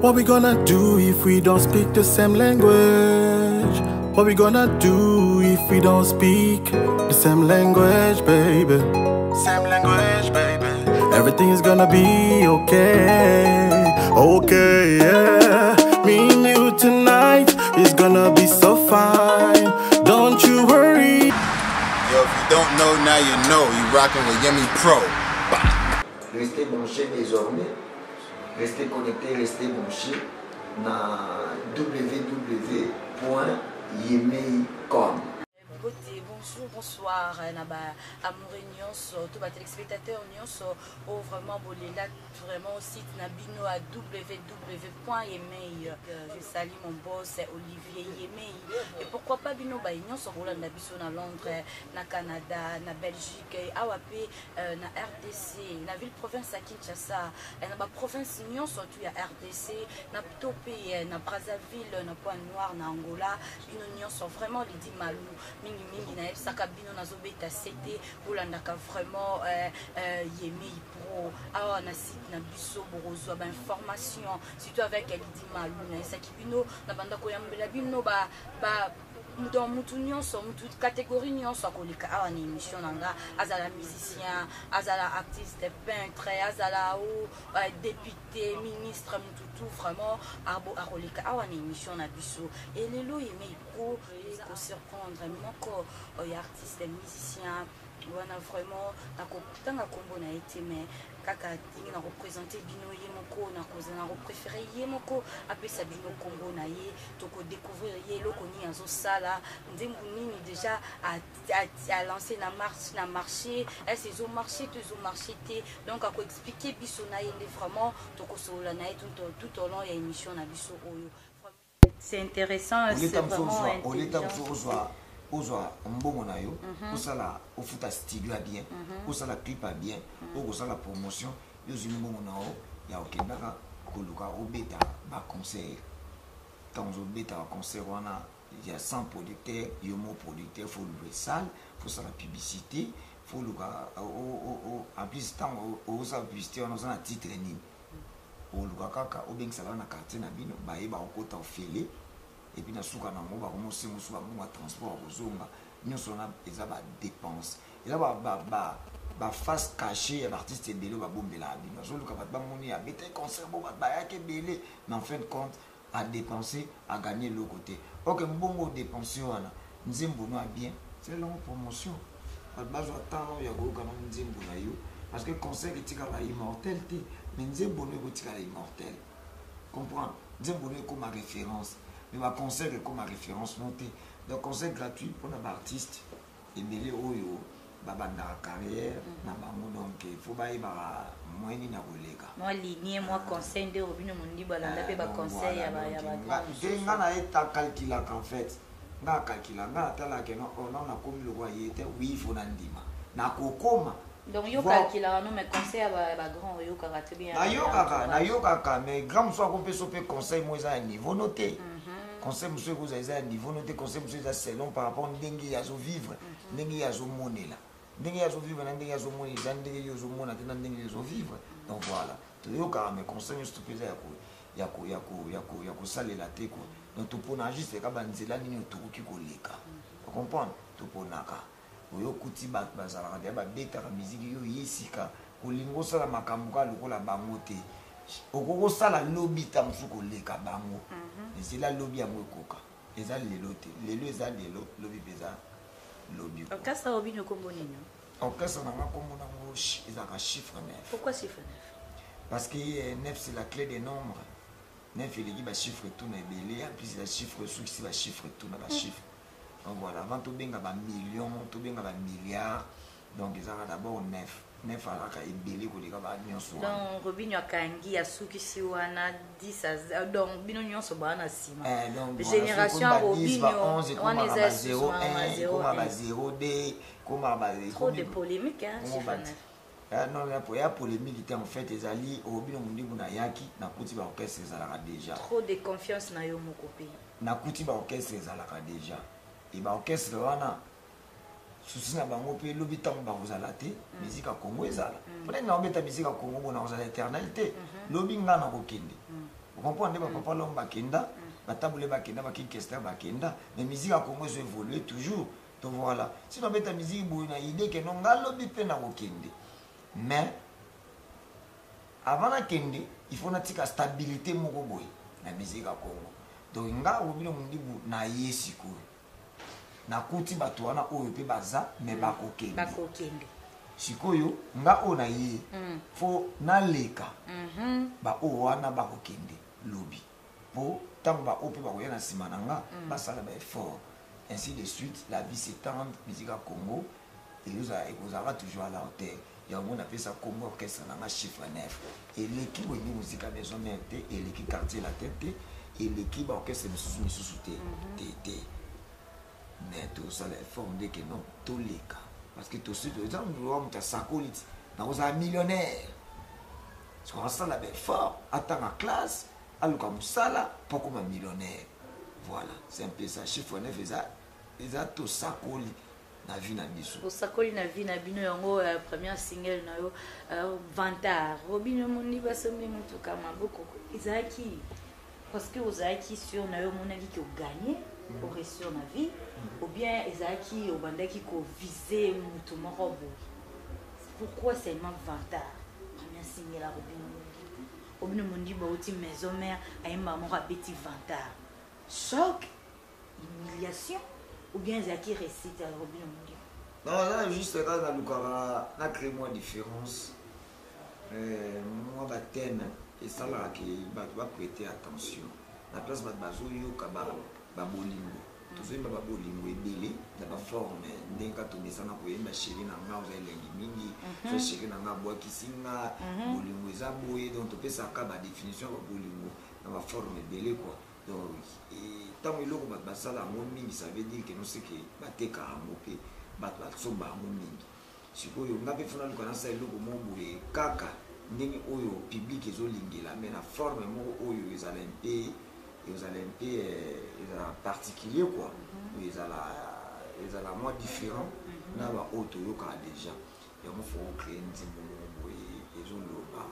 What we gonna do if we don't speak the same language? What we gonna do if we don't speak the same language, baby? Same language, baby. Everything is gonna be okay. Okay, yeah. Me and you tonight is gonna be so fine. Don't you worry. Yo, if you don't know, now you know. You rocking with Yemi Pro. Restez branchés désormais. Restez connectés, restez branchés dans www.yemei.com. Bonjour, bonsoir, amoureux nyonso, tous les téléspectateurs nyonso, oh vraiment là vraiment aussi nabino à www.yemei. Je salue mon boss Olivier Yemei. Et pourquoi pas bino ba nyonso Rolanda biso na Londres, na Canada, na Belgique, awape na RDC, na ville province à Kinshasa, na ba province nyonso tu ya RDC, na Topé, na Brazzaville, na Pointe-Noire, na Angola, bino nyonso vraiment Lidi Malou, mingi na sakabino nazobeta sete olandaka vraiment Yemei Pro awa na site na biso borozwa ba information surtout avec Lidi Malou na sakibino na banda koyambela bino ba dans mutu nyonso mutu catégorie nyonso akoleka awa na émission nanga azala musicien azala artiste peintre azala député ministre mutu tout vraiment akoleka awa na émission na biso et lelo Yemei Pro ko surprendre moko artiste musicien wana vraiment nakotanga kombo na été mais kaka tingi na représenter bino ye moko na kozana repréférer ye moko apesa bino kombo na ye toko découvrir ye lokoni azo sala ndembu nini déjà a lancé na marché est zo marché te donc ako expliquer biso na ye vraiment toko sola na ye tout au long ya émission na biso oyo c'est intéressant c'est vraiment intéressant ozwa mbongo na yo osala ofuta studio ya bien osala clip ya bien okosala promotion yozwi mbongo na yo ya okendaka koluka obeta baconcert quand ozobeta baconcert wana ya 100 producteur yo mo producteur faut louer salle faut sala publicité faut luka en plus ntango osala publicité wana oza na titre nini oluka kaka obengisaka na quartier na bino bayeba okota ofele et puis na suka na ngo ba komo sengo suka ngo transport kozonga nyonso na eza ba dépense et là ba face cachée ya artiste belé ba bombela bino zo luka ba moni ya bete concert bo ba ya ke belé mais en fin de compte à dépenser à gagner le côté OK mbongo dépenser wana nzembo no bien c'est longue promotion ba bazo attendre ya go kana nzembo na yo parce que concert etika ba immortalité mais nzembo no ko tika la immortel comprendre nzembo no comme référence. Mais ma concert est comme ma référence montée. Donc concert gratuit pour un artiste et mêler oyo babanda carrière na bango donc il faut ba iba moyeni na kolega. Moi lignée moi conseil de Robino Mundi balanda pe ba conseil ya ba nga na eta calculer en fait. Nga calculer nga tala ke non on a comme le roi était oui il faut ndima. Na kokoma donc yo calculer non mais conseil ba grand yo karaté bien. Na yo kaka mais grand soit qu'on peut soper conseil moi ça niveau noté. Conseil monsieur vous avez un niveau noté conseil monsieur ça selon par rapport ndenge ya zo vivre ndenge ya zo monela ndenge ya zo vivre ndenge ya zo monela ndenge ya zo mona tena ndenge ya zo vivre donc voilà to yo ka me conseil juste pesa ya ko salela te ko donc to pona juste ka banzela nini otuki koleka vous comprenez to ponaka oyo kuti ba bazala ba beta ka musique yo yesika kolingo sala makambo ka lokola bango te okoko sala lobby tamsuko leka bango et c'est la lobby à mokoka et ça les lotés les ça des lobby pesa lobby okasa obi no kombo nini okasa na kombo na ngo ezaka chiffre 9 pourquoi chiffre 9 parce que 9 c'est la clé des nombres 9 il dit ba chiffre tout na belé en plus la chiffre sous c'est ba chiffre tout na ba chiffre donc voilà avant tout benga ba millions tout benga ba milliards donc ils ont d'abord 9 alaka ebele ko leka ba nyonso donc Robinho akangi ya suki si wana 10 donc bino nyonso ba na sima génération Robinho on est à 0 1 comme à 0 D comme à trop de polémique hein non il y a polémique en fait les alliés Robinho mundi buna yaki na kuti ba orchestre ezalaka déjà trop de confiance na yo moko pe na kuti ba orchestre ezalaka déjà et ba orchestre wana souci na bango pe lobi tango bakozala te musique ya Congo ezala peut-être na obeta musique ya Congo bona kozala éternalité lobi nga na kokende vous comprenez ba papa long bakenda batabule bakenda bakikester bakenda mais musique ya Congo ezo évoluer toujours donc voilà si na obeta musique boye na idée que non nga lobi pe na kokende mais avant na kende il faut na tika stabilité moko boye na musique ya Congo donc nga obino mundibu na yesiko nakuti bato wana oyo pe baza me bakokende sikoyo nga oyo na ye fo naleka ba oyo wana bakokende lobi po ntango ba oyo pe bakoya na nsima na nga basala ba effort ainsi de suite la vie s'étend musique ya Congo ekozalaka toujours à la hauteur yango napesa Congo orchestre na nga chiffre 9 eleki wengi musique ya maison mère te eleki quartier la tête te eleki ba orchestre misusu te mais tout ça les formes de que non tous les cas parce que tout ce que gens nous avons ta sacolite dans un millionnaire ce qu'on ça la belle fort attend en classe alors comme ça là pas comme un millionnaire voilà c'est un peu ça chiffre 9 et ça tout sacolite na vie na biso pour sakoli na vie na bino yango première single na yo Vantard Robino Mundi basombi mutu kama boko izaki parce que ozaki sur na yo monaki ki gagner pour réussir na vie ou bien ezaki obandaki ko viser mutu moko bo pourquoi seulement Vantard première single la Robino Mundi ba oti maison mère ayemba moko abeti Vantard choc humiliation ou bien ezaki récite à Robino Mundi non là juste quand na lukara na créer moi différence moi ba thème et ça là qui va prêter attention la place ba bazoyoka ba bolingo tozemba ba bolingo ebele na ba forme ndenga tomisa na koyemba chéri na nga oza elengi mingi so chéri na nga bwakisinga bolingo eza boye donc topesaka ba définition ba bolingo na ba forme ebele quoi donc ntango eloko bato basala yango mingi ça veut dire que non c'est que bateka yango mpe bato basomba yango mingi sikoyo nga mpe fona luka nasala eloko moko boye kaka ndenge oyo public ezolingela mais na forme moko oyo ezala mpe particulier quoi ezala moins différent na ba oyo toyokaka déjà yango fo créer nzimbo moko boye ezoloba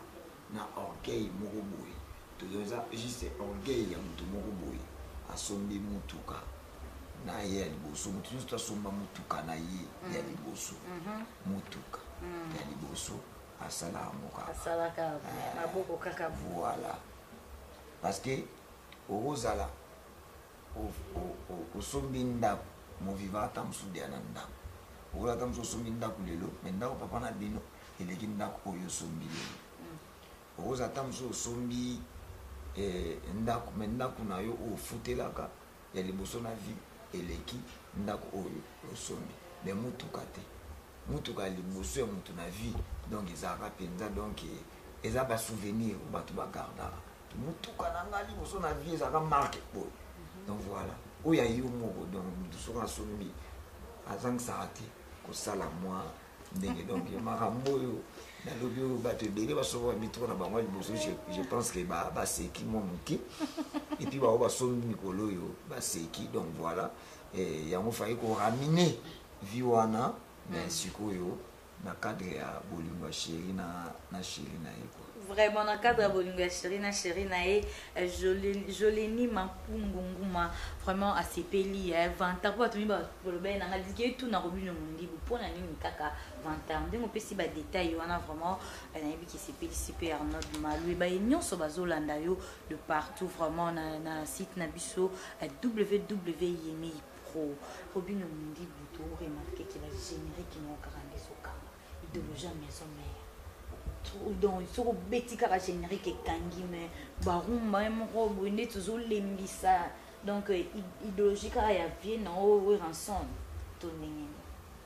na orgueil moko boye toza juste orgueil ya mutu moko boye asombi mutuka na ye ya liboso mutu nyonso asomba mutuka na ye ya liboso mutuka ya liboso asala yango kaka maboko kaka voilà parce que ozala osombi ndako moviva ata mosude ya na ndako okola ata mosu osombi ndako lelo me ndako papa na bino eleki ndako oyo osombi lelo okozala ata mosu osombi ndako me ndako na yo ofutelaka ya liboso na vie eleki ndako oyo osombi me mutuka te mutuka ya liboso ya mutu na vie donc ezalaka mpenza donc eza basouvenir o bato bagardaka mutuka na nga liboso na vie ezalaka marke boye donc voilà oyo ya yo moko donc mutu soki asombi azangisaka te kosala mwa ndenge donc makambo oyo nalobi oyo bato ebele basoba bamitoko na bango liboso je pense que baseki mwa moke epuis bao basombi mikolo oyo baseki donc voilà yango fai koramine vi wana mais sikoyo na cadre ya bolingo ya chéri na chéri na ye quoi vraiment na cadre ya bolingo ya chéri na ye joleni mapungu nguma vraiment asepeli Vantard po bato mi balobeli nanga liki etu na Robino Mundi mpona nini kaka Vantard ndenge opesi badetail wana vraiment nayebi ki esepelisi mpe Arnold Malou baye nyonso bazolanda yo de partout vraiment na site na biso www.yemi Pro Robino Mundi buto remarqué que la générique non karande sokanga idéologie maison mère donc soko beti kaka générique ekangi mais barumba moko boye nde tozolembisa donc idéologie kaka ya vie na oyo ranson to ndenge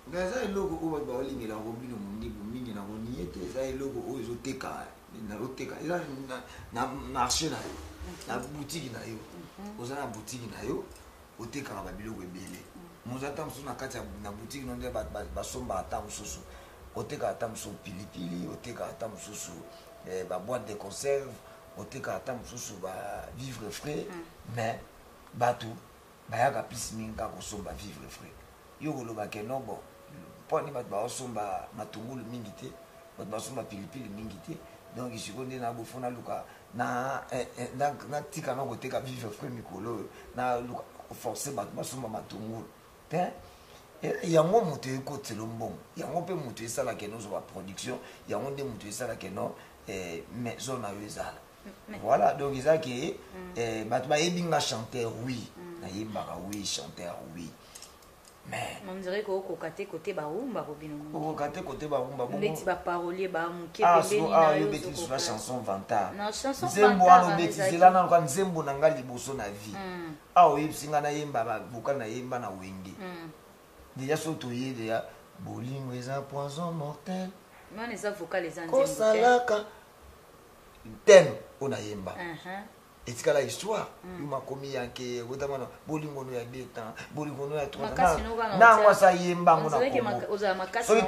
nga eza eloko oyo bato baolingela Robino Mundi mingi nango nie te eza eloko oyo ezoteka nazoteka eza na marché na yo na boutique na yo oza na boutique na yo otekaka babiloko ebele moza ata mosusu na kati na boutique no nde basombaka ata mosusu otekaka ata mosusu pilipili otekaka ata mosusu baboîte de conserve otekaka ata mosusu bavivre frais mais bato bayaka plus mingi kaka kosomba vivre frais yo kolobake no bon poni bato baosomba matungulu mingi te bato basomba pilipili mingi te donc isiko nde na bofona luka na tika na koteka vivre frais mikolo na luka forcer bato basomba matungulu te yango moto ekotelo mbongo yango mpe moto esalaka eno ozwa production yango nde moto esalaka eno maison na yo ezala voilà donc eza ke bato bayebi nga chanteur oui nayembaka oui chanteur oui mais on dirait que côté côté barumba robino côté côté barumba bon les petits paroliers ba muke pembeni na yo beti sur la chanson vantard na chanson nzembo wana beti zela na kwa nzembo na ngali boso na vie yebsinga na yemba ba buka na yemba na wenge déjà surtout yé déjà bolingo eza poison mortel non eza vocal les anzembo kosalaka thème ona yemba etikala histoire yumakomi yanke otamana bolingo no ya beta bolingo no ya tona nango asa yemba ngo na soki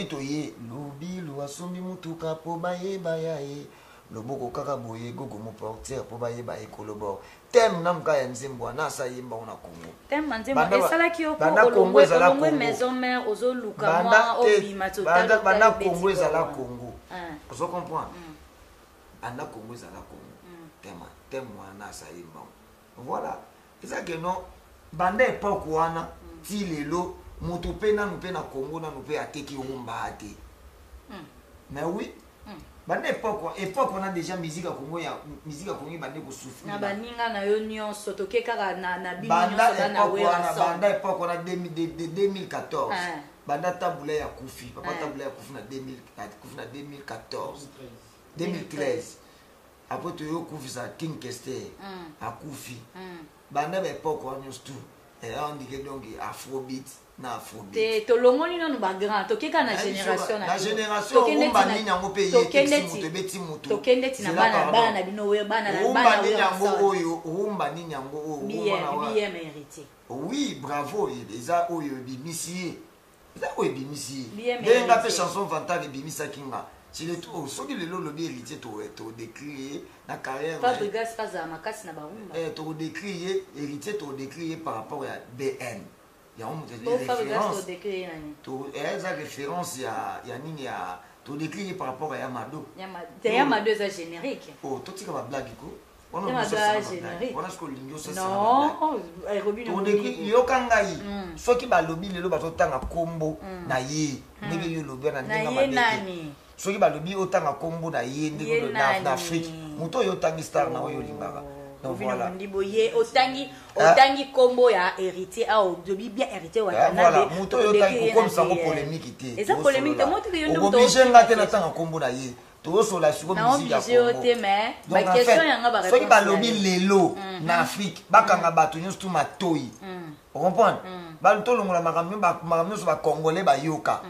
toye lobi lwasombi mutuka po bayeba ya ye loboko kaka boye gogo mo portière po bayeba ekolobor thème namka ya nzembo wana asa yemba ngo na Congo thème nzembo esalaki yo ko Congo ezala Congo maison mère ozoluka mwa obima total banda Congo ezala Congo ozo comprendre banda Congo ezala Congo thème wana asa yemba voilà eza que non banda époque wana ti lelo moto pe nanu pe na Congo nanu pe ateki rumba ate mais oui banda époque on a déjà musique à Congo ya musique à Congo bande ko souffrir na baninga na yo nyonso toke kaka na bino nyonso na wera so banda époque on a 2014 banda tabula ya Kufi papa tabula ya Kufi na 2013 après tu yo Kufi sa King Kester a Kufi banda époque on nyonso tout et on dit que donc afrobeat na afrobeat te tolongoni nanu ba grand tokeka na génération na génération umba nini yango pe ye beti moto tokende tina bana na bino we bana na bana umba nini yango oyo bien mérité oui bravo eza oyo bimisi eza oyo bimisi benga pe chanson vantard bimisa kinga c'est le tout soki lelo lobi héritier to décrier na carrière Fabrigas faza makasi na baumba to décrier héritier to décrier par rapport à BN il y a une référence il y a nini ya to décrire par rapport à Yamado Yamado est générique oh toi tu vas blague ko on a générique on a ce que l'ingio ça non to décrire yokangai soki ba lobi lelo ba totanga kombo na ye ndenge yo lobi na ndenge mabete soki ba lobi otanga kombo na ye ndenge na Afrique muto yo tangi star na yo lingaka. Donc voilà. Otangi combo ya héritier a odobi bien héritier wa Voilà, muto yo tangi comme ça polémique té. Eza polémique moto que yo ndo obligé ngate na tanga kombo na ye. To so la siko musique ya Congo. Donc en fait, soki ba lobi lelo na Afrique bakanga bato nyonso tu matoi. Vous comprenez? Ba to longola makambo so ba congolais ba yoka.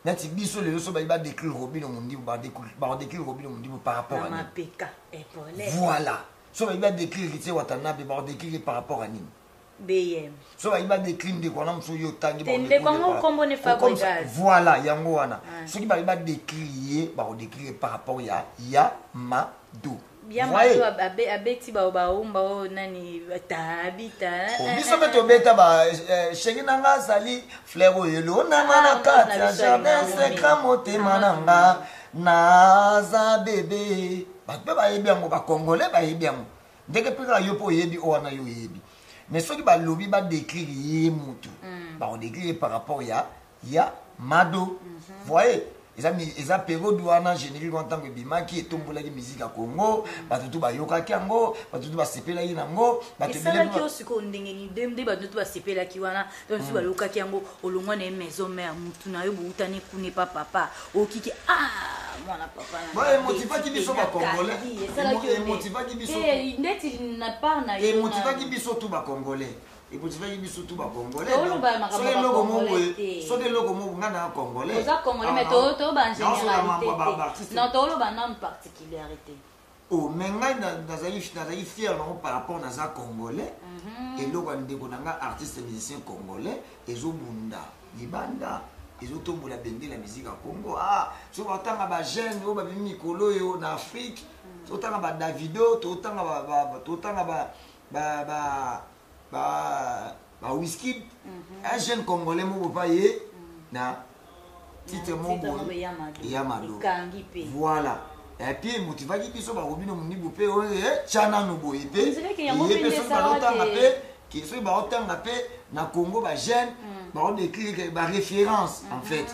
Nati biso lelo so ba décrire Robino Mundi ba décrire Robino Mundi par rapport à Mapeka épaulet. Voilà. So il va décrire héritier Watanabe ba décrire par rapport à nini BM. So il va décrire de quoi namso yo tangi ba décrire comme ne Fabrigas. Voilà yango wana. So il va décrire par rapport ya Yamado. Bien Mado abeti ba umba nani tabita. Biso beto beta ba shengi nanga sali fleur yelo na mana kata jardin secret motema nanga naza bébé. Ba yebi yango ba congolais ba yebi yango ndeke peka yo po yebi o wana yo yebi mais soki ba lobi ba décrire ye mutu ba on décrire par rapport ya Mado voyez eza période wana générique en tant que bimaki etombola ki musique ya Congo bato tu ba yoka kiango bato tu ba sepela yi nango bato bile ki osiko ndenge ni demde bato tu ba sepela ki wana donc tu ba yoka kiango olongwa na maison mère mutu na yo boutani kune papa okiki mwana papa na motivaki biso ba congolais motivaki biso ndeti na part na yo motivaki biso tu ba congolais et pour faire une surtout ba congolais so les logos so des logos mo ngana congolais aux congolais mais to ba généralité non to lo ba non particularité oh mais ngai nazali fier par rapport à ça congolais et logo ndeko nanga artiste musicien congolais ezobunda libanda ezotombola bende la musique à Congo so batanga ba jeune o ba bimi mikolo yo na Afrique so tanga ba Davido to tanga ba ba whisky un jeune congolais mo pas yé na titre mo Yamado voilà et puis motivaki biso ba robino mundibu pe chana no boye pe et personne ba lotanga pe qui soit ba otanga pe na Congo ba jeune ba on écrit ba référence en fait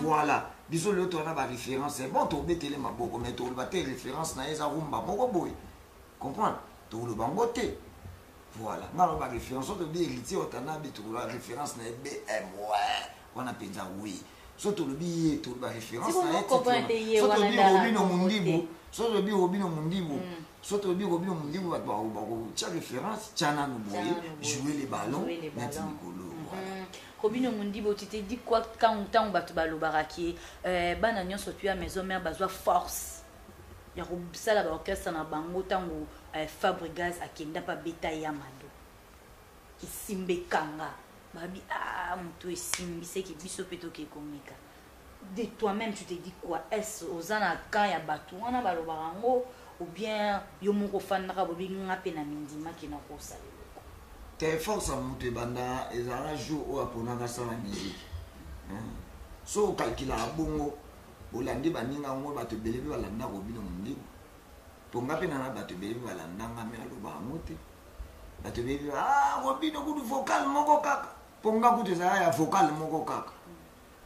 voilà biso le to na ba référence c'est bon to betele maboko mais to ba te référence na eza rumba moko boye comprendre to le bangote voilà ngalo ba référence to bi héritier otana bi to la référence na BM ouais on a penza oui soto le bi to ba référence na soto le bi robino mundibu soto le bi robino mundibu soto le bi robino mundibu ba cha référence chana no boye jouer les ballons mettre Nicolo Robino Mundibo, tu t'es dit quoi quand on t'a battu balo baraki bananion so tu as maison mère bazwa force ya ça la orchestre na bango tango Fabregas akenda pa beta Yamado isimbe kanga babi muto isimbi c'est qui biso peto ke komika de toi-même tu te dis quoi est-ce ozana quand ya batu wana balo barango ou bien yo moko fandaka bobi ngape na mindima kina ko sala t'es force à monter banda et ça a joué au aponanga sans la musique so calcula bongo bolandi baninga ngo bato belebi balanda robino mundibu ponga pe na bato belebi balanda ngame aloba mote bato belebi robino kudu vocal moko kaka ponga kudu za ya vocal moko kaka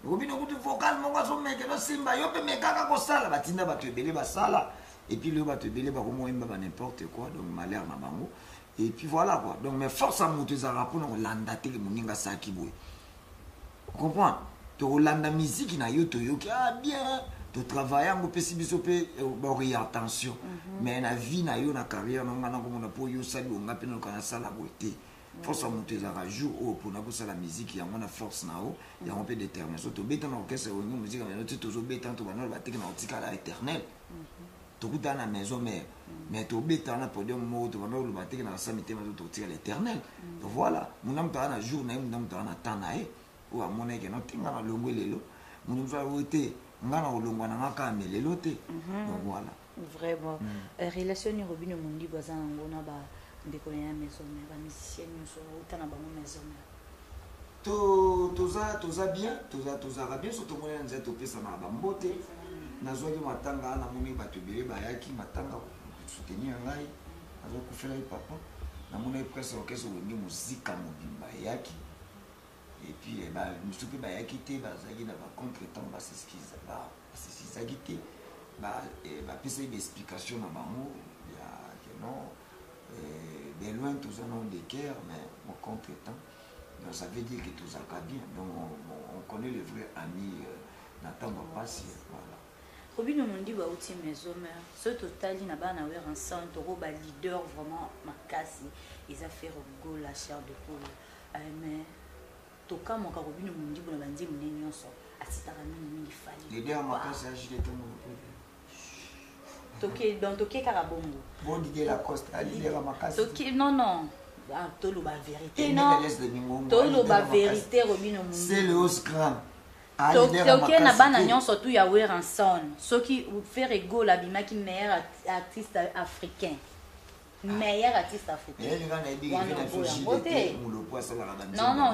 robino kudu vocal moko so meke no simba yo pe mekaka ko sala batinda bato belebi basala et puis le bato belebi ba komo imba n'importe quoi donc malheur na bango. Et puis voilà quoi. Donc mes forces à monter ça rapport on landa te moninga saki boy. Comprends? To landa musique na yo to yo bien to travailler ngo pesi biso pe bori attention. Mais na vie na yo na carrière na ngana ko mona po yo sali nga pe no kana sala boité. Force à monter ça jour au pour na ko sala musique ya ngona force na o ya on peut déterminer. So to beta na orchestre o musique na to zo beta to bana ba te na otika la éternel. To kuta na maison mais to beta na podium mo to bana lu bateke na samité ma to tira l'éternel. Donc voilà, mon âme ta na jour na mon âme ta na temps na ou amona ke no tinga na longo lelo. Mon va wote ngana olongwa na ngaka melelo te. Donc voilà. Vraiment. Relation ni Robino Mundibu azana ngona ba ndeko ya maison mais ba musicien so utana ba maison. Toza bien, toza bien surtout moi nzeto pesa na ba mbote. Nazwaki matanga na moni bato bele bayaki matanga soutenir ngai nazo kufela papa na moni presque orchestre wengi muzika mobimba yaki et puis ba musuki bayaki te bazaki na ba contretemps ba s'excuse te ba pesa une explication na bango ya que non de loin tous en ont des cœurs mais mon contretemps donc ça veut dire que tous ça bien donc on connaît le vrai ami Nathan Bapasi voilà. Robino Mundibu outi maison mère ce total na bana wer ensemble to ba leader vraiment makasi ils a fait go la chair de poule mais to kama ka Robino Mundibu na banzi muneni nyonso asitaka mingi fali leader makasi a jité tout toke donc toke karabongo bon Didier Lacoste a leader makasi toke non to lo ba vérité non to lo ba vérité Robino Mundibu c'est le Oscar toke na bana nyonso tu ya wer ensemble ceux qui faire ego la bima qui meilleur artiste africain non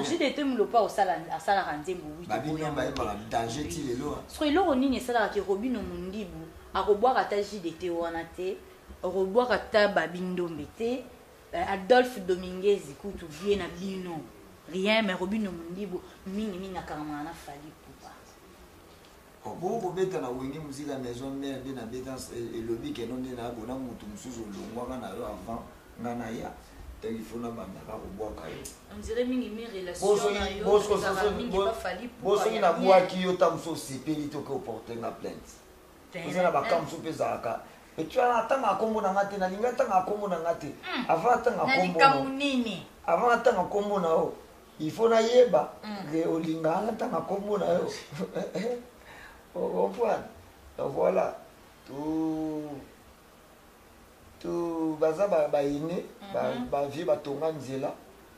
JDT Mulopa au sala ranzembo oui danger ti lelo so ilo nini sala ki Robino Mundibu akoboaka ta JDT wana te akoboaka ta Babindombe te Adolphe Dominguez kutu vie na bino rien mais Robino Mundibu mingi na kama na fali bon beta na wengi musique à maison mère bien na beta et lobby que non na bona mutu musuzu longwa na yo avant ngana ya téléphone na banda ka ko boka yo on dirait mingi relation na yo mingi pas fali pour boso na boa ki yo tam so sepeli to ko porter na plainte vous na ba kam so pesa ka et tu as atanga kombo na ngate na linga tanga kombo na ngate avant atanga kombo avant atanga kombo na o il faut na yeba que olinga atanga kombo na yo voilà tout baza ba ine ba vie ba tonga nzela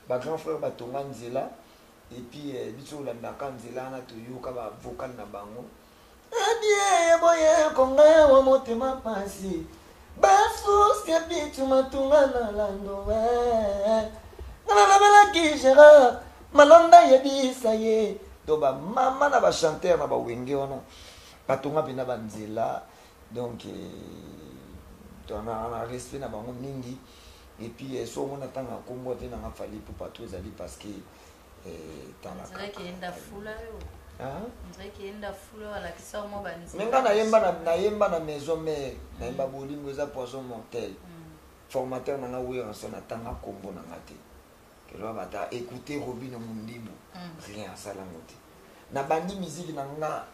ba grand frère ba tonga nzela et puis biso landa ka nzela na to yoka ba vocal na bango adie boye konga wa motema pasi ba force ya bitu matunga na lando Nabalaki Gérard, Malanda yebisa ye. Donc maman na ba chanteur na ba wenge wana. Batonga pena banzela. Donc on a respect na bango mingi. Et puis so on attend à kombo te na fali pour pas tous ali parce que dans la. C'est vrai qu'il y a une foule. Hein? C'est vrai qu'il y a une foule à la qui sort moi banzela. Menga na yemba na maison mais na yemba bolingo za poison mortel. Formateur na oui en son attend à kombo na ngate. Que l'on va écouter Robin Mundibu. Rien ça la moté. Na bandi musique na nga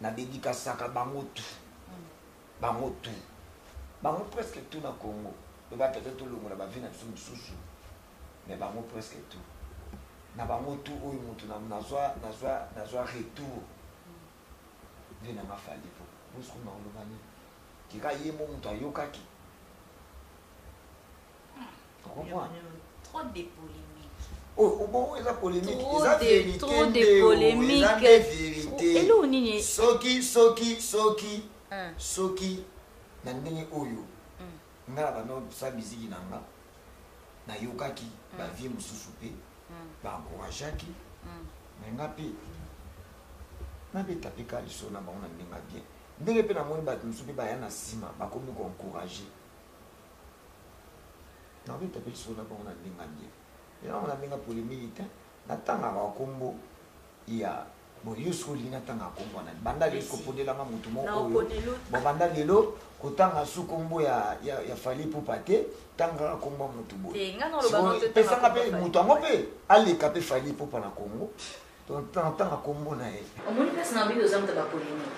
na dédicace ka bango tout. Bango tout. Bango presque tout na Congo. On va peut-être tout le monde va venir sur sous. Mais bango presque tout. Na bango tout oyo mutu na zwa retour. Vena ma fali po. Musu na olobani. Kika yemo mutu ayokaki. Trop de polémiques. Oh, bon, il y a polémique. Trop de polémiques. Et là, on y est. Soki. Nandenge oyo. Ngala bano sa musique nanga. Na yokaki ba vie mususu pe. Ba encourageaki. Menga pe. Na beta pe ka liso na bango na ndinga bien. Ndenge pe na moni ba mususu pe ba ya na sima ba komi ko encourager. Na beta pe liso na bango na ndinga bien. Et là on a bien polémique. Na tanga ba kombo ya bon yusko lina tanga kombo na banda yusko podela nga mutu moko oyo. Bon banda lelo kotanga su kombo ya fali pour pate tanga kombo mutu bo. Pesa ka pe mutu ngo pe aleka pe fali pour pa na Congo. Donc tanga kombo na e. Omoni pesa na bido zamta ba polémique.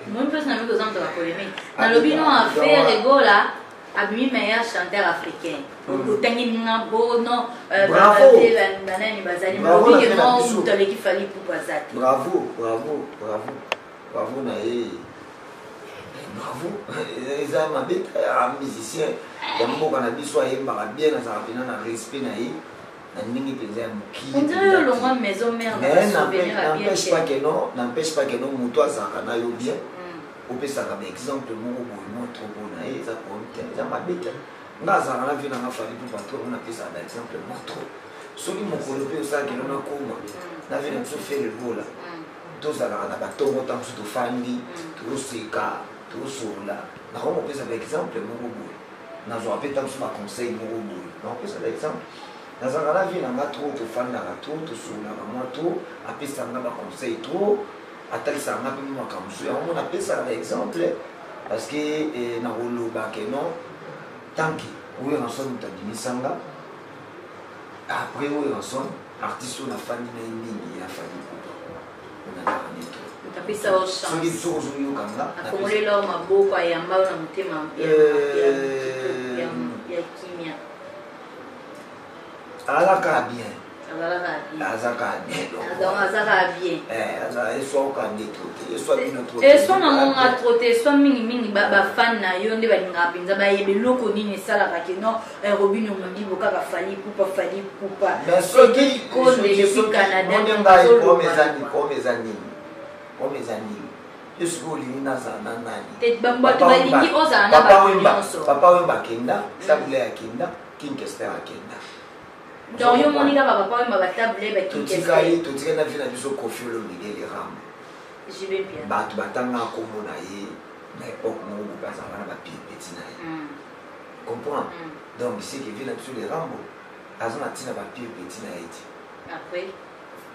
Omoni pesa na bido zamta ba polémique. Na lobino a fait rigola. Abimi meilleur chanteur africain. Otangi ngabo no banani bazali mbi ke mo mutale ki fali pour bazati. Bravo na e. Bravo. Les amis beta musicien. Yambo kana biso ayemba bien na sa pena na respect na e. Na ningi penza muki. On dirait le longa maison mère n'empêche pas que non muto azaka na yo bien. On peut ça comme exemple mon trop bon et ça pour ça m'a dit là ça on a vu dans la famille pour pas on a fait ça d'exemple moi trop celui mon colopé ça qui on a comme na vu nous faire le beau là tous ça là ba tongo tant surtout famille tout seka tout sola na on peut ça d'exemple mon beau na zo apé tant sur ma conseil mon beau na on peut ça d'exemple na ça là vu na trop tout fan na tout sola moi tout apé ça na ba conseil trop atali ça n'a pas mis comme ça on appelle ça l'exemple parce que na rolo ba que non tant que oui en son tadini sanga après oui en son artiste na famille na mingi ya famille on a gagné tout tapi ça au chance so so yo kanga akomole lo maboko ayamba na mutema ya kimia ala ka bien azaka bien. Et soit maman a trotté, soit mingi ba fan na yo nde balinga penza ba yebe loko nini sala ka keno Robin Mundi boka ka fali poupa. Mais ce qui depuis Canada pour mes amis. Est-ce que lina za nani? Te bamba to balingi oza na ba papa wemba kenda, sabule akenda, Kinkester akenda. Donc yo moni ka papa wemba batable ba Kinkester. To tika na vina biso Koffi Olomide les ram. Je vais bien. Batu batanga komona ye na époque mo baza bana ba petit na ye. Comprends? Donc c'est que vina biso les rambo azana tina ba petit na ye. Après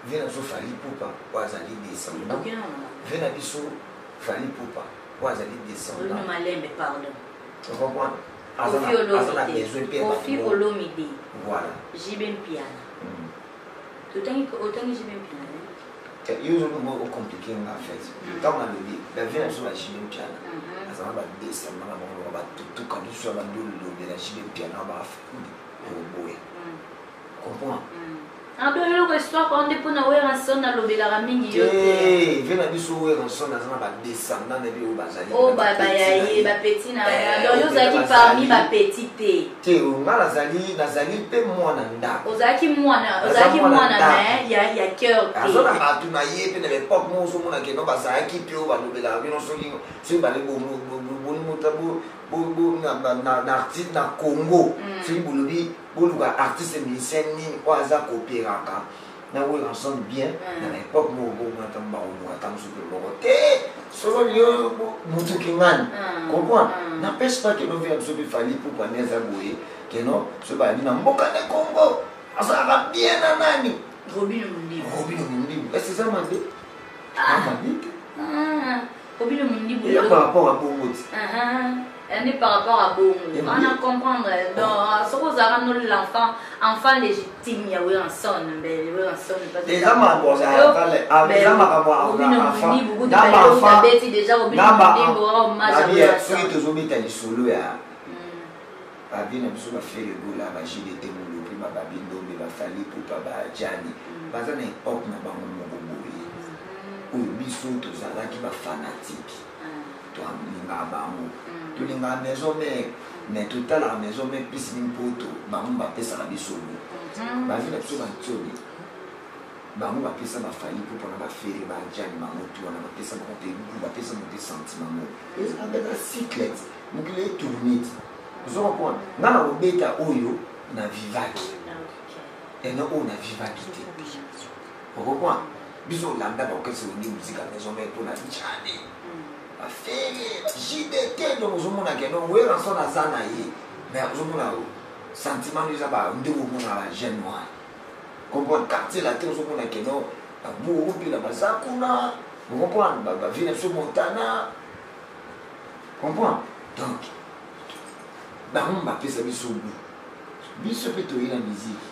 vina biso fali poupa wazali descendre. Vina biso fali poupa wazali descendre. Non malembe pardon. Tu comprends? Koffi Olomide. Voilà. Jibem Piana. Autant Jibem Piana. Il y a un compliqué en fait. Quand on a le dit, la vie sur la Jibem Piana. Ça va descendre, on va tout quand tu sois dans le de la Jibem Piana, on va faire au bout. Comprends? Ah ben le restaurant quand on dépose na ouais ranson na lobela mingi yo. Eh, vena biso ouais ranson na zana ba descendant na bi o bazali. Oh ba yaye ba petit na. Donc yo zaki parmi ba petit te. Te o ngala nazali pe mwana ndako. Ozaki mwana na ya cœur te. Azona ba tu na ye pe na l'époque mo so mona ke no bazaki pe o ba lobela bi no so li so ba le bo artiste na Congo c'est bolobi boluka artiste musicien ni oaza coopéraka na oui ensemble bien à l'époque mo matamba on attend sur le côté solo yo mutu kingani comprendre n'empêche pas que nous viens sur fali pour paneza boye que non ce ba na mboka na Congo ça bien na nani Robino Mundibu est-ce que ça m'a dit Robino Mundibu par rapport à Bongo elle est par rapport à Bongo on a comprendre donc ce que ça rend l'enfant légitime il y a oui en sonne mais oui en sonne pas déjà ma bosse déjà ma Robino Mundibu d'abord bête déjà Robino Mundibu hommage à ça tu zombie t'as solo ya abi na biso ba faire go la ba JDT molo puis ba bindo be ba fali pour ba jani baza na époque na bango moko boye oyo biso tozalaki ba fanatique to aminga bango to linga maison mais total la maison mais plus n'importe bango ba pesa la biso ba vi na biso ba tsobi bango ba pesa ba fali pour na ba faire ba jani bango to na ba pesa ba te ba pesa mo te sentiment et ça va être cyclette mukile tournite vous comprenez nana obeta oyo na vivaki et non on a vivaki vous comprenez biso lambda ba ko se ni musique à maison mais pour na chane a faire JDT donc vous mona que non we rançon na sana yi mais vous mona sentiment déjà ba ndeko mona la jeune noire comprendre quartier la terre vous mona que non bu ubi la bazakuna vous comprenez ba vina sur Montana comprendre donc on va faire ça biso peut to la musique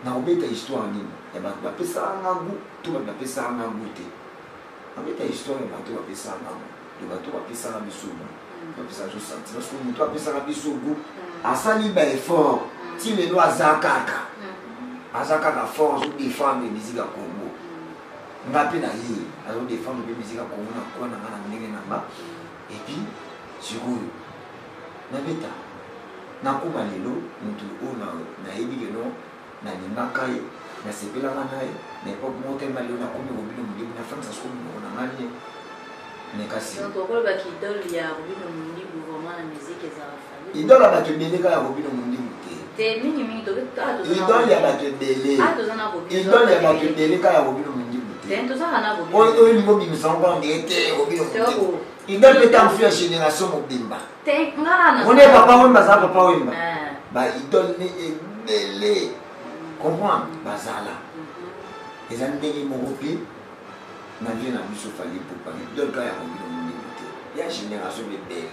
na obeta histoire nini ya ba pesa ngangu to ba pesa ngangu te obeta histoire ba to ba pesa ngangu to ba pesa na biso ba pesa jo senti parce que muto pesa na biso asali ba effort ti le lo azakaka force de défendre musique ya Congo ngapi na yi azo défendre musique ya Congo na kwa na ndenge na ba et puis sikuru na beta na kuma lelo mutu ona na yebi keno na ninaka ye na sepela na ye na epoque mote malio na kuma Robino Mundibu na France asko na ngani ne kasi donc on va qui idole ya Robino Mundibu vraiment la musique est affaire idole ba te beleka ya Robino Mundibu te mingi to ta idole ya ba te bele idole ya ba te beleka ya Robino Mundibu te to za na Robino o ni mo bi msanga ndete Robino Mundibu idole peut influer génération mobimba te ngana on est papa on baza papa wimba ba idole ni ebele comprendre bazala les amis mokopi na vie na biso fali pour pas idole ka ya Robino Mundibu ya génération ebele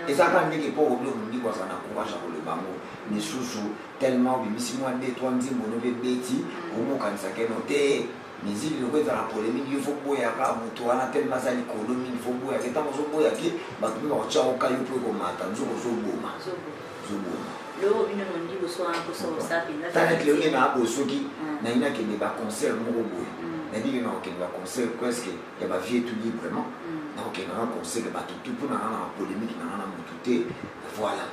et ça quand ndenge pour Robino Mundibu ça na courage à le bango ni susu tellement bimisi moi 2-3 nzimbo no beti omo kanisa kenote musique le quoi la polémique il faut boya ka mutu wana tellement ça l'économie il faut boya que tant zo boya ki ba tu ba cha oka yo pour comment tanzo zo boma le Robino Mundibu so un peu ça pinda ta net le na bo soki na ina ke ba concert mo boya na dit non ke ba concert presque ya ba vie tout librement na ke na concert ba tout pour na polémique na mutu te voilà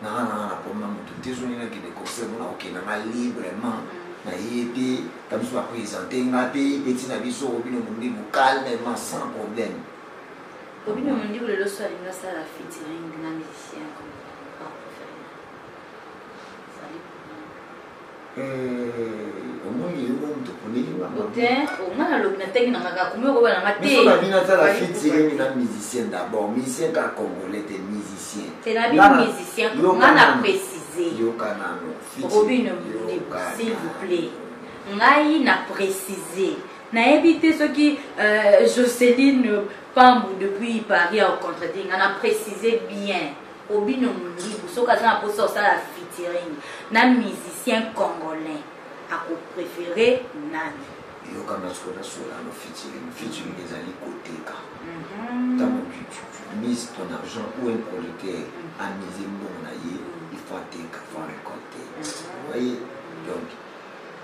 na pour na mutu te zo ina ke de concert na ke na librement na yebi comme soit présenté ngapi petit na biso Robino Mundibu calmement sans problème Robino Mundibu le soir il a ça la featuring na musicien comme au moins il est bon de prendre on a le binateng na ngaka kumwe ko bana mate biso na bina ça la featuring na musicien d'abord musicien ka congolais des musiciens c'est la musicien on a précisé yokanano Robino Mundibu s'il vous plaît ngai na préciser na éviter ce qui Jocelyne Pambou depuis Paris a rencontré on a précisé bien Robino Mundibu so ka na poso ça la featuring na musicien congolais à ko préférer nani yokana sikola sola no featuring des alliés côté ka tant que mise ton argent ou un producteur à miser mon aïe il faut récolter vous voyez donc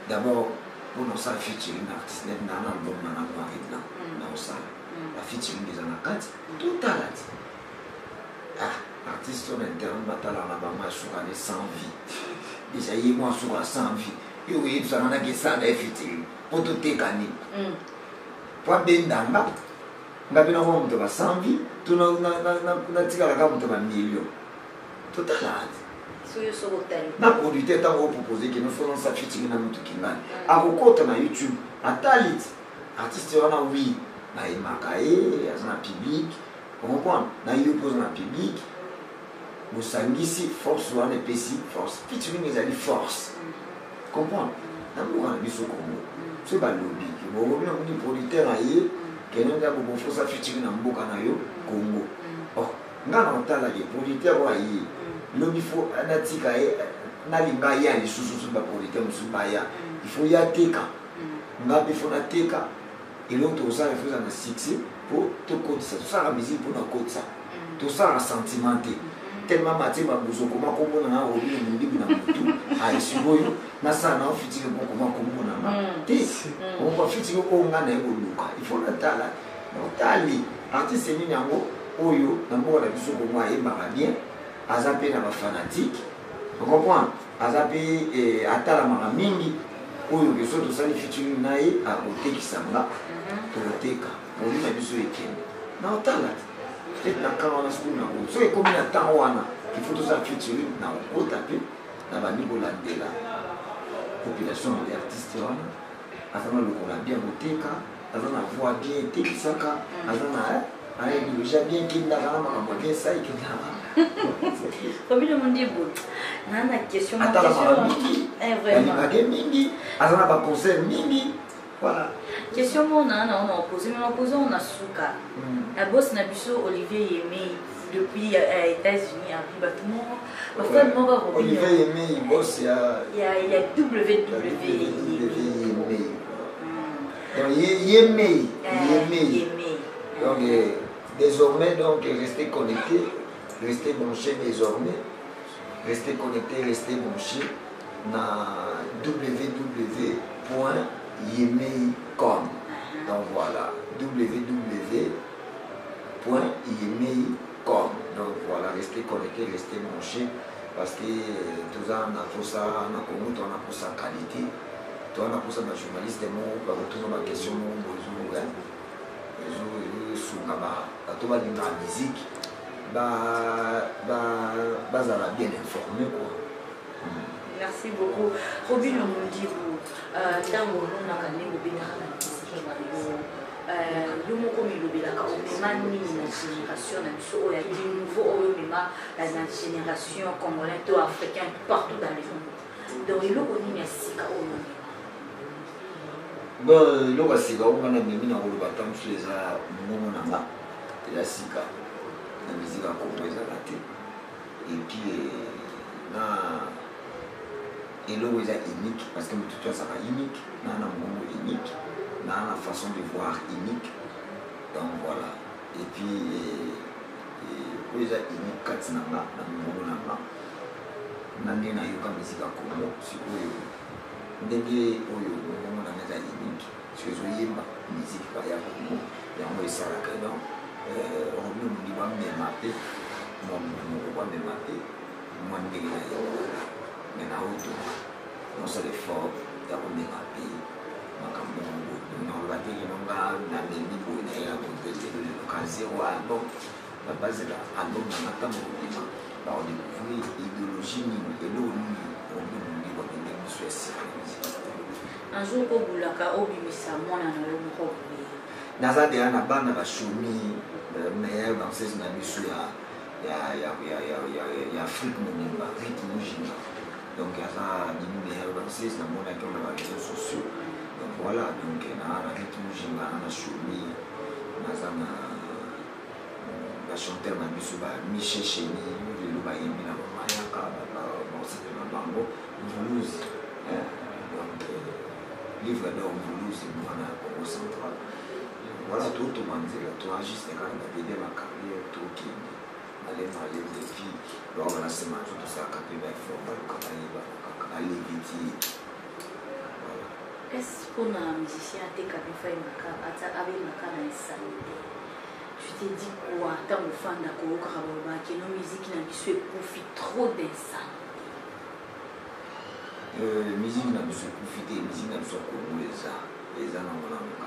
d'abord pour nous ça featuring artiste net dans l'album na noir et blanc na ça la featuring des anakati tout à l'heure artiste on internet batala na ba moi sur les 100 vies déjà y moi sur 100 vies yo y ça na que ça na featuring pour tout tekani pour bendanga ngapi na moto ba 100 vies to na tikala ka moto ba million total na producteur tant proposer que nous faisons ça featuring na moto kingani akokota na YouTube atalit artiste wana oui na imakae azana public comprendre na YouTube na public bosangisi force wana pesi force featuring ezali force comprendre na mboka na biso Congo so ba lobby bo bino ni producteur aye kene nda bo fosa featuring na mboka na yo Congo oh ngana otala ke producteur aye lobby fo anatika na linga ya lisusu ba producteur musubaya il faut ya teka ngapi fo na teka et l'autre aussi il faut un succès pour te côté ça ça la musique pour notre côté ça tout ça sentimenté tellement maté ba buzo comment na obi ni ndibi na mutu ai siboyo na sana ofiti ko comment na te on va fiti ko ngana ego luka il faut la tala na tali artiste ni nyango oyo na mboka na biso ko mwa e ba bien azape na ba fanatique on comprend azape atala mara mingi oyo ke so to sali featuring naye a otekisanga to oteka oli na biso ekende na otala peut-être na kama na school na o so e komi na temps wana il faut to sali featuring na o taper na ba niveau la de la population des artistes wana afana lokola bien oteka azana voix bien tekisaka azana aye déjà bien kinda kana makambo bien ça ikina Comme le monde est beau. Nana question. Question on a posé, mais on a posé on a souka. La bosse n'a plus Olivier Yemé depuis États-Unis arrive à tout le monde. Parfois le monde va revenir. Olivier Yemé il bosse il y a Yemé. Donc désormais donc restez connectés. Restez branchés désormais, restez connectés, restez branchés dans www.yemei.com. Donc voilà, www.yemei.com. Donc voilà, restez connectés, restez branchés parce que tout ça, on a pour ça, on a pour ça qualité. Toi, on a pour ça, ma journaliste, moi, on va retourner ma question, bonjour, la musique. Bazala bien informé quoi. Merci beaucoup. Robin Omundibu, tango luna kanengo bina kana yo moko milobela ka omemani na génération na biso oya di nouveau oyo mema la génération congolais to africain partout dans le monde. Donc il ko nini asika oyo. Bon, lo basika o ngana memi na ko batam fleza momo na ma la sika. La musique à Congo est raté et puis et l'eau est unique parce que tout ça va unique dans un monde unique dans la façon de voir unique donc voilà et puis l'eau est unique quand c'est dans le monde là nandé na yoka musique à Congo c'est quoi ndenge oyo monde na meza unique c'est que yemba musique ba ya Congo ya mo isala ka donc on nous dit pas mais mappé moi pas mais mappé moi ndenge na yo mais na auto non c'est l'effort d'avoir mais mappé makambo non la télé non ga na memi bo na ya ko télé le cas zéro album la base là album na makambo bima ba on découvrir idéologie ni elo ni on nous dit pas mais monsieur c'est un jour ko bulaka obimisa mwana na yo moko naza deya na bana bashomi meilleure danseuse na biso ya Afrique mobimba rythme mojinga donc aza bimi meilleure danseuse na monaki on na baréseaux sociaux donc voilà donc na rythme mojinga na shomi naza na bachanteur na biso ba Michel Cheni lelo bayembi na bamayaka baosete na bango Mvuluzi donc livre d'or Mvuluzi mwana ya Congo central. Voilà tout le monde dit là, toi juste quand on a vidé ma carrière, tout qui allait m'aller des filles, l'organisation tout ça, quand il va faire, quand aller vite. Est-ce qu'on a un musicien à tes cabines avec ma canne à insanité? Tu t'es dit quoi? Tant au fan d'accord, Karaboba, que nos musiques n'a pas profite trop d'insanité. Musique n'a pas profité, musique n'a pas congolaise.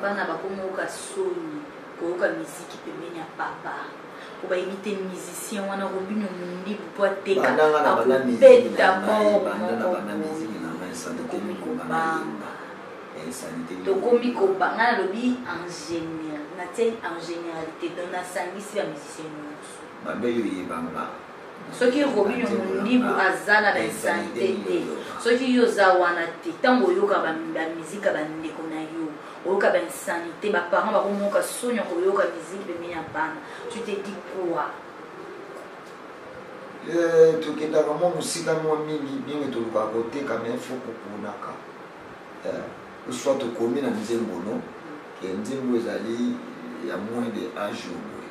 Bana bakomoka soni koyoka musique pembeni ya papa po bayebite musicien wana Robino Mundi po ateka akobeta tokomi kobanga nalobi en général natie en généralité donc nasangisi ba musicien nyonso soki Robino Mundi aza na bainsanité te soki yo oza wana te ntango oyoka bamizika bandeko na yo oyoka bainsanité baparent bakomoka sonia koyoka miziki pembeni ya bana tu te dis quoi tokendaka mwa mosika mwa mingi ndenge tolukaka koteka me fo kokunaka soit tokomi na nzembo no ke nzembo ezali ya moins de âge oboye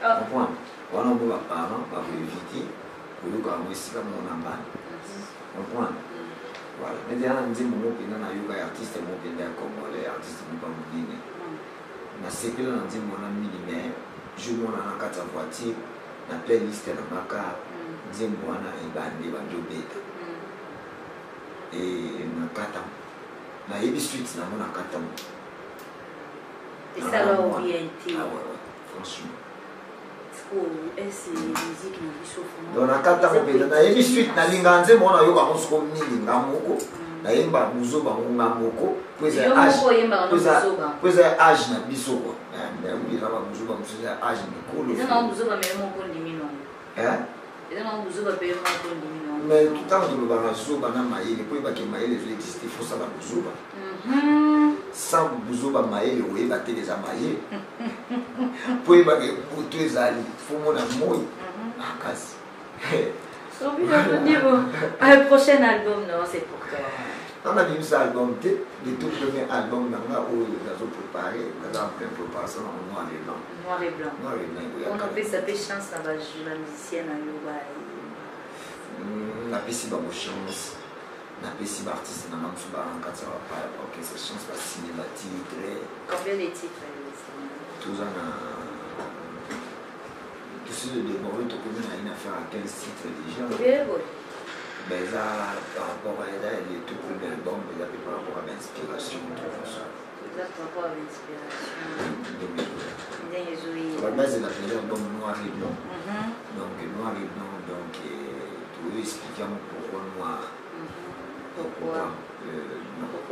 comprendre wana mbo baparent bakoevite koyoka yango esika mona mbani comprendre voilà maintenant na nzembo mo mpenza nayoka ya artiste mo mpenza ya congolais artiste moka monene nasepela na nzembo na mingi mais jour mona na kati ya voiture na playlist na maka nzembo wana ebande bandobeta nakata nayebi suite nango nakata esala orienté franchement donc nakata mpenza nayebi suite nalinga nzembo wana yoka ngo soko mingi nga moko nayemba buzoba ngo nga moko po eza age na biso kwa eza babuzoba mosusu eza age mikolo mais ntango tolobaka zoba na mayele po oyebake mayele ezoexiste fosala buzoba sans buzoba mayele oyeba te eza mayele po oyebake buto ezali fomona moi makasi le prochain album non c'est pour toi on a vu ça album te le tout premier album nanga oyo nazo préparé naza en pleine préparation en noir et blanc on a fait ça fait chance à la musicienne à yo napesi bango chance napesi baartiste na bango mosusu barenkati ya orchestre chance basine batitre combien de titres toza na tosi de déborde tokomi na une affaire à 15 titres déjà mais eza par rapport à eza le tout premier album eza pe par rapport à l'inspiration base la première album noir et blanc donc noir et blanc donc oui, expliquez-moi pourquoi noir. Pourquoi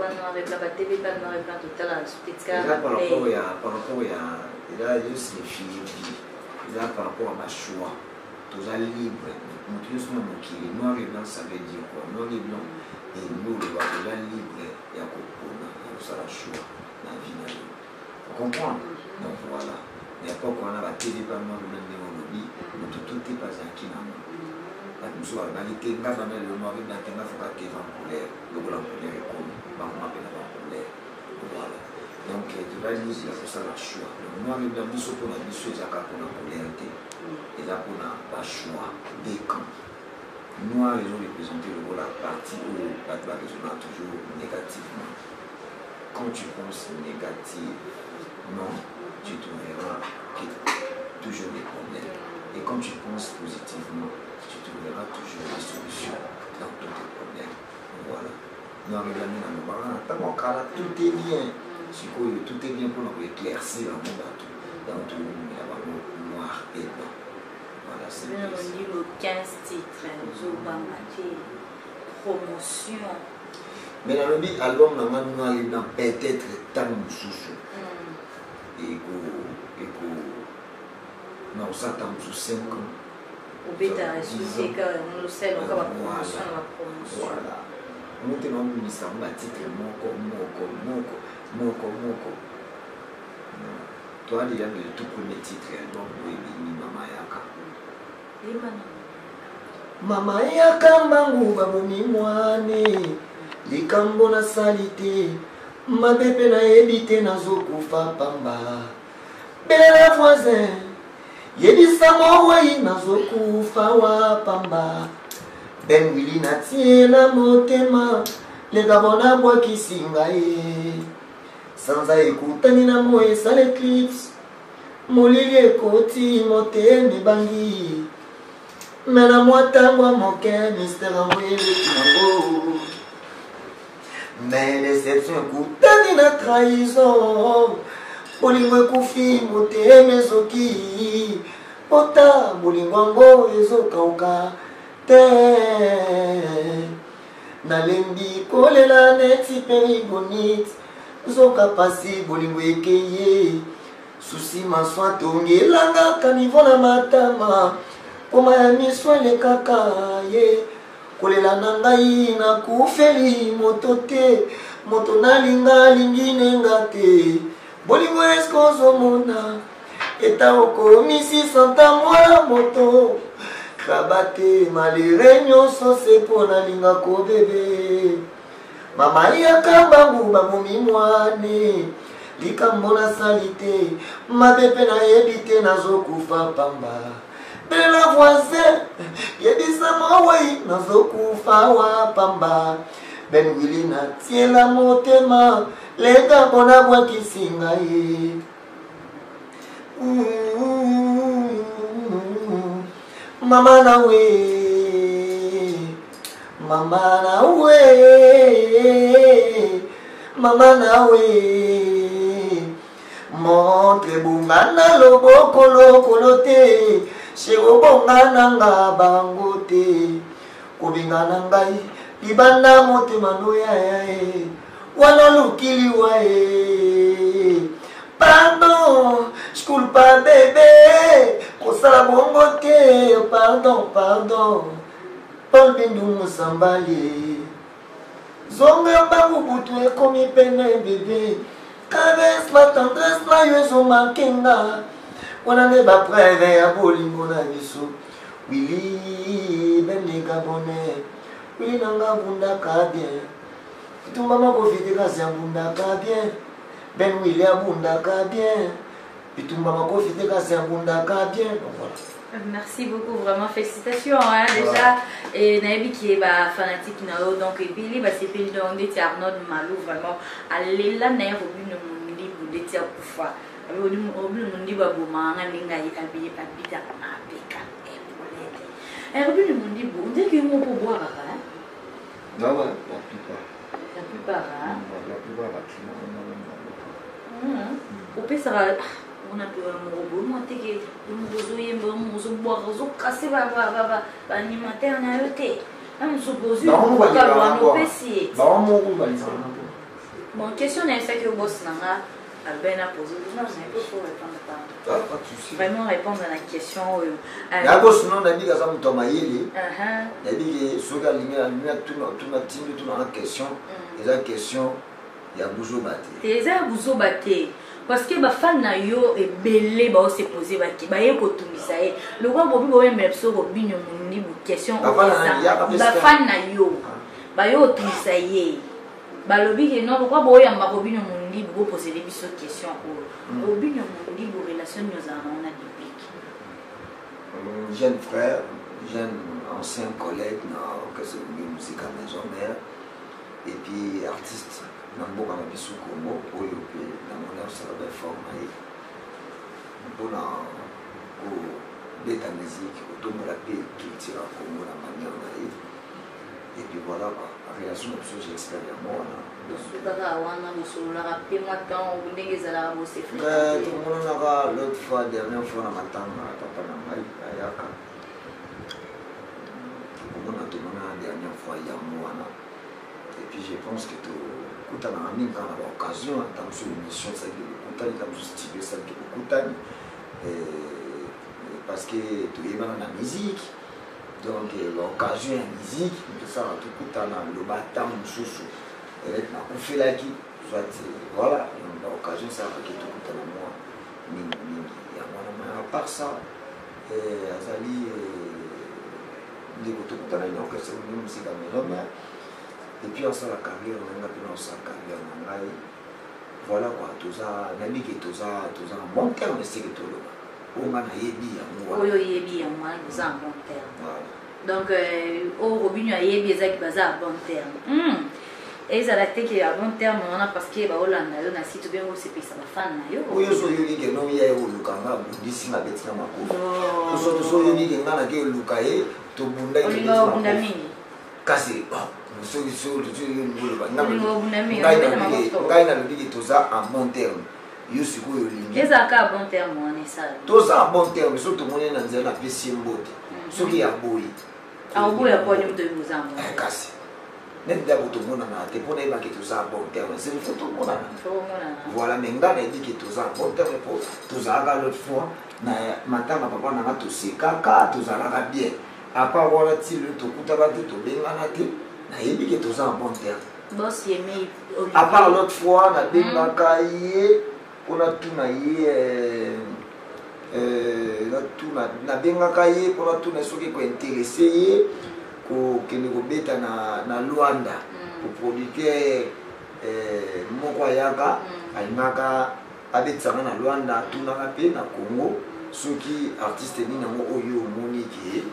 noir et blanc? TV pas noir et blanc tout à l'heure. Par rapport à là, juste les filles. Là, par rapport à ma choix, tout ça libre. Noir et blanc, ça veut dire quoi? Noir et blanc. Et nous, le là libre, il y a ça la choix. La vie, vous comprenez? Donc voilà. Il n'y a pas qu'on a la télé pas noir et blanc de lobby, mais tout est pas acquis dans nous. Nous avons été dans le noir et blanc, nous avons été en couleur, le blanc couleur est comme, on appelle la couleur. Voilà. Donc, tu vas dire, c'est pour ça le choix. Le noir et blanc, nous sommes pour la mission, c'est pour la couleur, et là pour la choix des camps. Noir, ils ont représenté la partie où la raisonne toujours négativement. Quand tu penses négatif, non, tu trouveras toujours des problèmes. Et quand tu penses positivement, tu trouveras toujours des solutions dans tous tes problèmes. Voilà. Nous arrivons à tout est bien. Tout est bien pour nous éclaircir dans tout le monde. Noir et blanc. Voilà, c'est bien. On dit le 15 titres, promotion. Mais dans le album, noir et blanc, peut-être tant de sous. Et non, ça tant sous 5 ans. Au bêta, c'est que nous sommes encore la promotion. Voilà. Nous avons un ministère qui titre Moko. Toi, déjà, le tout premier titre, donc, oui, Mama Yaka. Mama Yaka, Mangu, Babomi, Moane, Likambo na salite, ma bébé na ebité na zokufa pamba. Bela voisin. Yebisa mawai nazokufa wa pamba. Ben wili na tiena motema. Lega bona bwa kisinga ye. Sanza ekutani na moe sale eclipse. Molili ekoti moteme bangi. Mena mwatangwa moke mystère amwele kinango. Mais déception ekutani na trahison. bolingo ekufi motema ezoki pota bolingo yango ezokauka te nalembi kolela neti peribonite zoka pasi bolingo ekeye susi maswa tongelanga kanivo na matama poma ya miswa lekaka ye kolela na ngai nakufeli moto te moto nalinga alingi nenga te bolingo eske ozomona eta okomisi santa mwana moto kraba te malere nyonso se mpo nalinga kobebe mama yakambangu babomi mwane likambo nasali te mabe mpe nayebi te nazokufa pamba pele na voisin yebisa mawai nazokufa wa pamba ben wili natiela motema leka mpona bwakisi ngai mama nawe mama nawe mama nawe montre bungana loboko lokolo te shekobongana nga bango te kobingana ngai libanda motema noyaye wana lukili wae pardon shkulpa bebe kosala bongo te pardon pardon Paul Bindu Musambali zonga bangu butu ekomi pene bebe caresse ma tendresse na yo ezomankenga wana nde baprere ya bolingo na biso wili beneka bone wili nanga bundaka bien bitumbama kofite kasi abundaka bien ben wili abundaka bien bitumbama kofite kasi abundaka bien donc voilà. Merci beaucoup, vraiment félicitations hein, déjà. Et Naïbi qui est fanatique nao donc et Billy c'est Billy on dit Arnaud Malou vraiment aller là naï au but de mon livre de tia kufa. Au but de mon livre boma ngalinga habillé papita apeka et au but de mon livre on dit que mon pour boire hein. Non la plupart. La plupart hein. La plupart au pire ça on a pu un moi t'es que nous vous boire aux casser va alimentaire na yote on suppose bon question est ça que boss nanga ben a posé non c'est pas faut répondre pas de souci vraiment répondre à la question ya boss non na biga za muto mayele na biga soka linga tout na question et la question ya buzo baté tes a buzo baté parce que ba fan na yo e belé ba se poser ba ki ba ye ko tumisa e le roi bobi bo même so ko binyo mundi bu question ba fan na yo ba yo tumisa ye ba lobi ke non pourquoi bo ya ma ko binyo mundi bu poser des questions au binyo mundi bu relation nous on a depuis jeune frère jeune ancien collègue na que c'est musique à maison mère et puis artiste namboka na biso Congo oyo pe na mona sala ba forme ai bona ko beta musique otombola pe culture à Congo na manière na et puis voilà quoi la relation de ce j'espère ya moi Sudara wana musula rapé matin ou ndengezala bo se fait tout le monde a l'autre fois dernière fois na matanga papa na mai ayaka on a tourné la dernière fois il y a moi et puis je pense que tout kuta na mingi kana ba occasion attention émission ça de kutani comme justifier ça de kutani parce que tu es dans la musique donc l'occasion la musique tout ça tout kutana le batam mususu et na kufela ki soit voilà l'occasion ça que tout kutana moi mingi ya mwana mais à part ça azali les tout kutana donc c'est une musique à maison et puis on sort la carrière on a pu lancer la carrière voilà quoi tout ça nani que tout ça bon terme c'est que tout le on a yebi ya oyo yebi ya moi vous en bon terme donc au robinho yebi ezaki baza bon terme et ça la teke à bon terme on a parce que ba Hollande na site bien au CP ça va fan na yo oyo so yebi que non ya yo lukanga bundisi na betina makoko so yebi que ngana ke lukaye to bunda mingi kasi ngai na lobi toza en bon terme yo sikoyo olingi ezalaka à bon terme wana esala toza bon terme so tomoni na nzela napesi ye mbote soki ya boyi aoboya poni moto ebozango kasi neti dabo tomonana te mpo nayebaki toza bon terme c'est faut tomonana voilà mais nga nayebi ke toza bon terme mpo tozalaka l'autre fois na matanga papa nanga tosekaka tozalaka bien apa wana ti le tokutaka te tobengana te nayebi ke toza en bon terme à part l'autre fois nabengaka ye mpona tuna ye nabengaka ye mpona tuna soki kointeresse ye kokende kobeta na Luanda koproducteur moko ayaka alingaka abetisanga na Luanda atunaka mpe na Congo soki artiste nini yango oyo omoni ke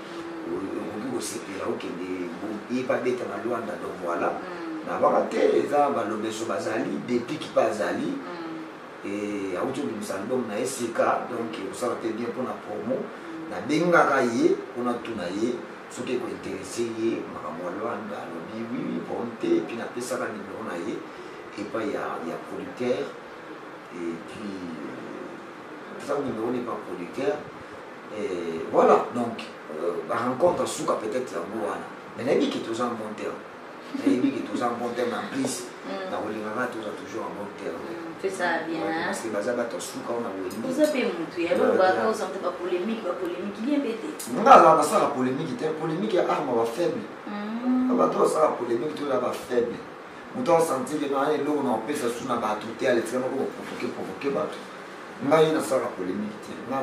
okoki kosepela okende ye mpe abeta na Luanda donc voilà nabaka te eza balobeso bazali depiki mpe azali auti obimisa album na esika donc osala te bien mpona promo nabengaka ye mpona tuna ye soki ekointeresse ye makambo ya Luanda alobi wiwi bon te epuis napesaka nimero na ye epai ya producteur epuis napesaka nimero nepa producteur voilà donc barencontre suka peut-être yango wana mais nayebi ke toza en bon terme nayebi ke toza en bon terme en plus nakolingaka toza toujours en bon terme c'est ça bien parce que baza bato suka ona oza mpe motu yalobaka osante bapolémique bien pete nga azala basala polémique te polémique ya arme bafaible bato basala polémique to ya bafaible moto asentire na eloko na opesa su na bato te aletika moko provoke bato ngai nasala polémique te nga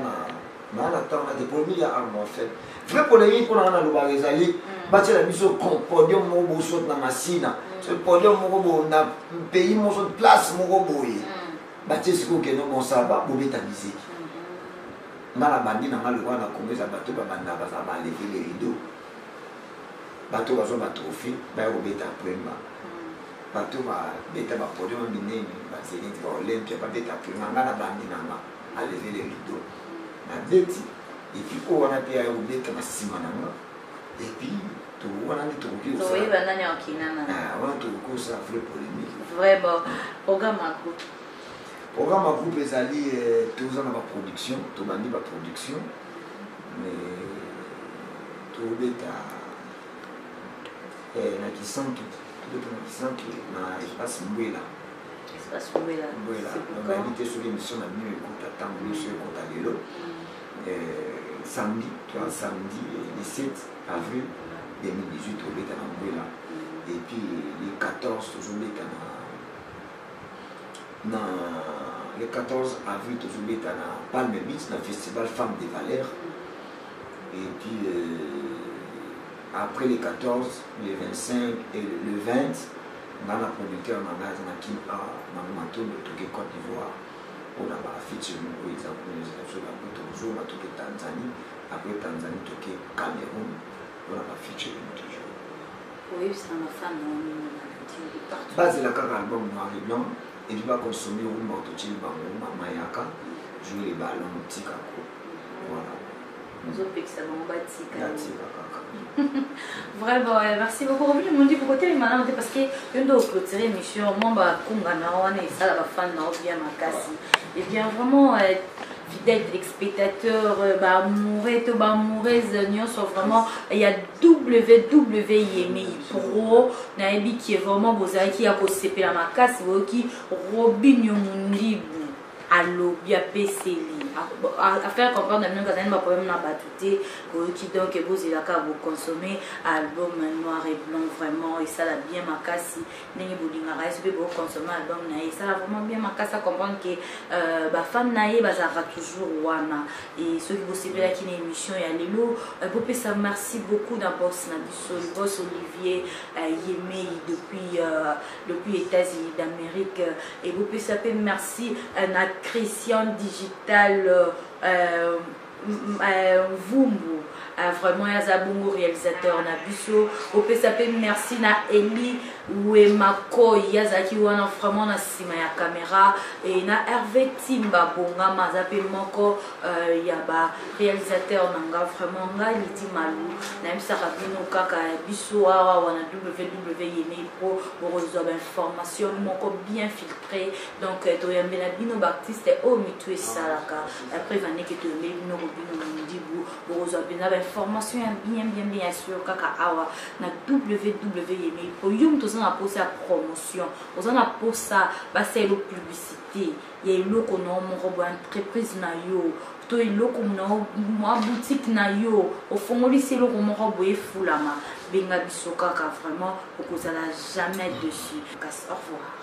na ntango na te polémique ya arme bafaible vrai polémique mpona nga nalobaka ezali batiela biso podium moko bosote na masina podium moko bo na pays moko place moko boye batie sikoyo kende mosaba bobeta misiki nga na bandi na nga lokwa na kongo eza bato babanda baza baleve le rideau bato bazwa batrophée baya kobeta prema bato babeta bapodium minene bazeniti baolympia babeta prema nga na bandi na nga aleve le rideau nabeti epuis oyo wana mpe aya kobeta na nsima na nga epuis wana nde tokoki wana tokoki osala vrai polémique vraiment programme ya groupe programme ya groupe ezali toza na baproduction tobandi baproduction mais tobeta na kisantu tobeta na kisantu na espace mbwela donc nayebi te soki émission na bino ekota ntango nyonso ekota lelo samedi toa samedi le 7 avril 2018 tobeta na mbwela et puis le 14 tozobeta na le 14 avril tozobeta na Palme Beach na festival Femmes des Valeurs et puis après le 14 le 25 et le 20 nga na producteur na nga na kim a na matondo toke Côte d'Ivoire mpona bafeature moko eza so après tozonga toke Tanzanie après Tanzanie toke Cameroun mpona bafeature toujours bazela kaka album noir et blanc et puis bakonsommer rumba ototili bango mamayaka jouer les ballons tikako voilà vraiment merci beaucoup Robin mon dit pour côté maintenant parce que je dois clôturer l'émission moi bah kungana wana et ça la fan na bien makasi et bien vraiment fidèle spectateur bah amoureuse nyonso vraiment il y a www.yemi pro naebi qui est vraiment bozaki ya ko sepela makasi boki Robin Mundibu alobi apeseli à faire comprendre que nous avons un problème dans batouté qui donc vous il a qu'à vous consommer album noir et blanc vraiment et ça l'a bien makasi n'engi bolinga reste vous consommer album naïe ça l'a vraiment bien makasi à comprendre que bah fan naïe bah ça va toujours wana et ceux qui vous suivez là qui une émission et allélo pour ça merci beaucoup d'abord le boss Olivier Yemé depuis États-Unis d'Amérique et vous pouvez s'appeler merci à Christian Digital Vumbu vraiment yaza bongo réalisateur na biso opesa pe merci na Eli Wemako yazaki wana vraiment na sima ya caméra et na Hervé Timba bonga mazape moko ya ba réalisateur nanga vraiment nga liti malu na misaka bino kaka biso awa wana www.yemei.pro pour avoir information moko bien filtré donc to yambe na bino ba artiste o mitu esalaka après vané que to yambe bino bino ndibu pour avoir information bien sûr kaka awa na www.yemei.pro yum to na posa promotion ozana posa baselo publicité ya iloko no moko bo entreprise na yo to iloko no mo boutique na yo ofongolisi eloko moko bo efulama benga biso kaka vraiment okozala jamais dessus. Au revoir.